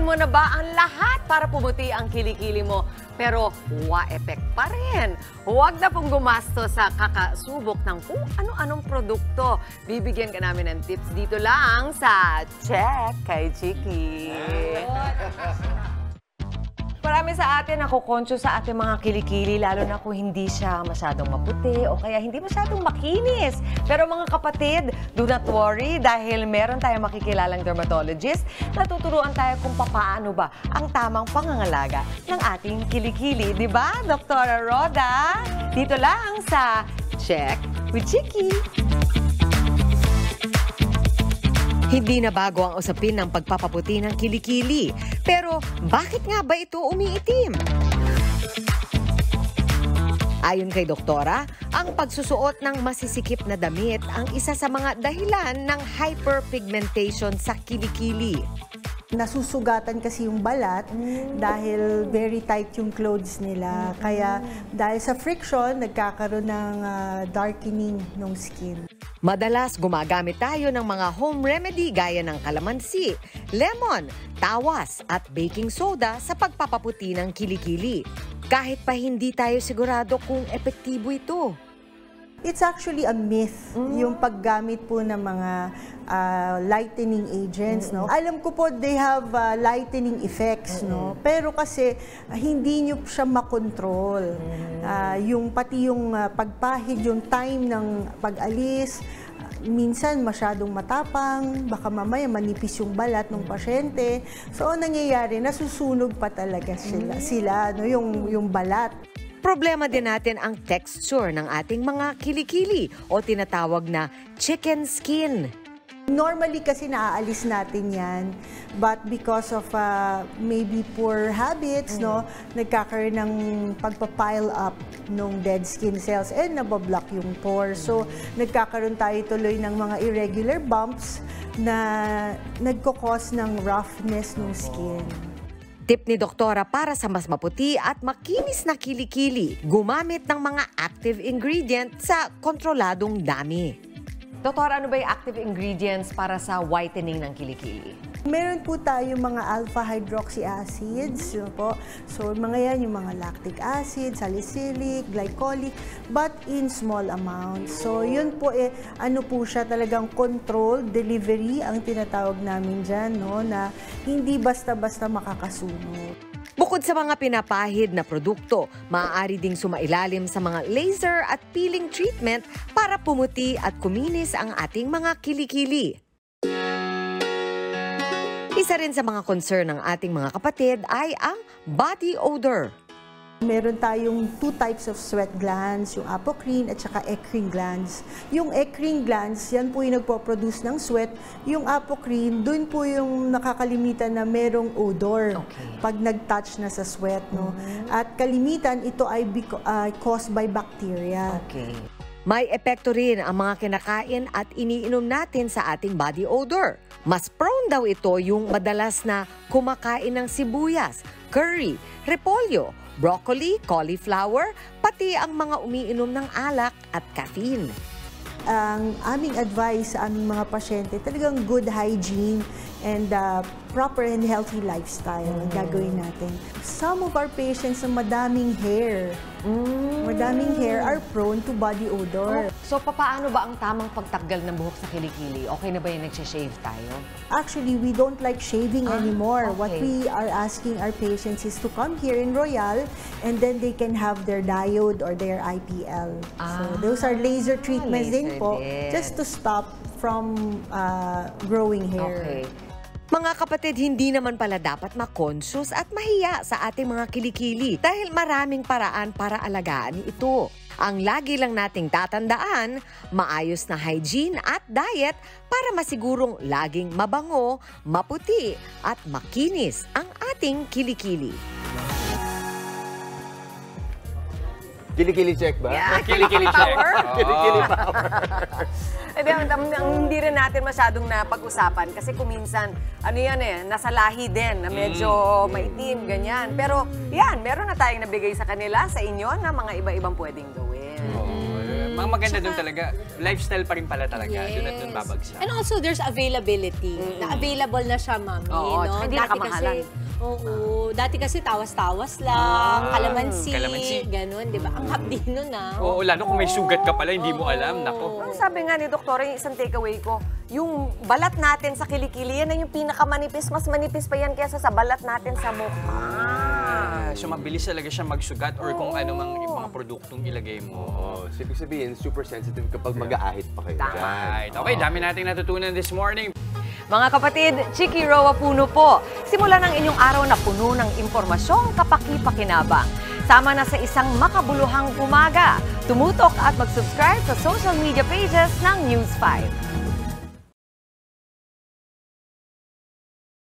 Sinubukan mo na ba ang lahat para pumuti ang kilikili mo? Pero wa-effect pa rin. Huwag na pong gumasto sa kakasubok ng kung ano-anong produkto. Bibigyan ka namin ng tips dito lang sa Check kay Chiki. Marami sa atin nakukonsyo sa ating mga kilikili, lalo na kung hindi siya masyadong maputi o kaya hindi masyadong makinis. Pero mga kapatid, do not worry dahil meron tayong makikilalang dermatologist na tuturuan tayo kung paano ba ang tamang pangangalaga ng ating kilikili. Di ba, Dr. Roda? Dito lang sa Check with Chiki. Hindi na bago ang usapin ng pagpapaputi ng kilikili. Pero bakit nga ba ito umiitim? Ayon kay doktora, ang pagsusuot ng masisikip na damit ang isa sa mga dahilan ng hyperpigmentation sa kilikili. Nasusugatan kasi yung balat dahil very tight yung clothes nila. Kaya dahil sa friction, nagkakaroon ng darkening ng skin. Madalas gumagamit tayo ng mga home remedy gaya ng kalamansi, lemon, tawas at baking soda sa pagpapaputi ng kilikili. Kahit pa hindi tayo sigurado kung epektibo ito. It's actually a myth, yung paggamit po ng mga lightening agents. No? Alam ko po, they have lightening effects. No? Pero kasi, hindi nyo siya makontrol. Pati yung pagpahid, yung time ng pag-alis, minsan masyadong matapang, baka mamaya manipis yung balat ng pasyente. So, nangyayari, nasusunog pa talaga sila no? yung balat. Problema din natin ang texture ng ating mga kilikili o tinatawag na chicken skin. Normally kasi naaalis natin yan, but because of maybe poor habits, no, nagkakaroon ng pagpa-pile up ng dead skin cells and nabablock yung pores. So, nagkakaroon tayo tuloy ng mga irregular bumps na nagkakos ng roughness ng skin. Tip ni doktora para sa mas maputi at makinis na kilikili, gumamit ng mga active ingredient sa kontroladong dami. Doktor, ano ba yung active ingredients para sa whitening ng kilikili? Meron po tayo mga alpha-hydroxy acids. Po. So, mga yan, yung mga lactic acid, salicylic, glycolic, but in small amounts. So, yun po, ano po siya talagang controlled delivery, ang tinatawag namin dyan, no, na hindi basta-basta makakasunog. Bukod sa mga pinapahid na produkto, maaari ding sumailalim sa mga laser at peeling treatment para pumuti at kuminis ang ating mga kilikili. Isa rin sa mga concern ng ating mga kapatid ay ang body odor. Meron tayong two types of sweat glands, yung apocrine at saka eccrine glands. Yung eccrine glands, yan po yung nagpo-produce ng sweat. Yung apocrine, dun po yung nakakalimitan na merong odor pag nag-touch na sa sweat. No? At kalimitan, ito ay caused by bacteria. May epekto rin ang mga kinakain at iniinom natin sa ating body odor. Mas prone daw ito yung madalas na kumakain ng sibuyas, curry, repolyo, broccoli, cauliflower, pati ang mga umiinom ng alak at caffeine. Ang aming advice sa aming mga pasyente, talagang good hygiene and proper and healthy lifestyle ang gagawin natin. Some of our patients na madaming hair, are prone to body odor. So, paano ba ang tamang pagtanggal ng buhok sa kilikili? Okay na ba yung nagsha-shave tayo? Actually, we don't like shaving anymore. What we are asking our patients is to come here in Royal and then they can have their diode or their IPL. So, those are laser treatments din po, just to stop from growing hair. Mga kapatid, hindi naman pala dapat ma-conscious at mahiya sa ating mga kilikili dahil maraming paraan para alagaan ito. Ang lagi lang nating tatandaan, maayos na hygiene at diet para masigurong laging mabango, maputi at makinis ang ating kilikili. Kilikili check ba? Yeah, kilikili check. Kilikili power. Hindi rin natin masyadong napag-usapan kasi kung minsan, nasa lahi din na medyo maitim, ganyan. Pero yan, meron na tayong nabigay sa kanila, sa inyo, na mga iba-ibang pwedeng gawin. Ang maganda doon talaga, lifestyle pa rin pala talaga. Doon at doon babagsak. And also, there's availability. Na available na siya, mami. Oo, no? tsaka hindi nakamahalan. Dati kasi tawas-tawas lang, kalamansi, kalamansi. ganun, di ba? Ang hapdi nun, Oo, lalo kung may sugat ka pala, hindi mo alam. Nako. Ang sabi nga ni Doktora, yung isang takeaway ko, yung balat natin sa kilikili, yan na yung pinakamanipis. Mas manipis pa yan kaysa sa balat natin sa mukha. So mabilis talaga siya magsugat or kung ano mang mga produktong ilagay mo. Oo, ibig sabihin, super sensitive kapag mag-aahit pa kayo dyan. Right. Okay, dami nating natutunan this morning. Mga kapatid, Chiki Roa Puno po. Simulan ang inyong araw na puno ng impormasyong kapaki-pakinabang. Sama na sa isang makabuluhang umaga. Tumutok at mag-subscribe sa social media pages ng News 5.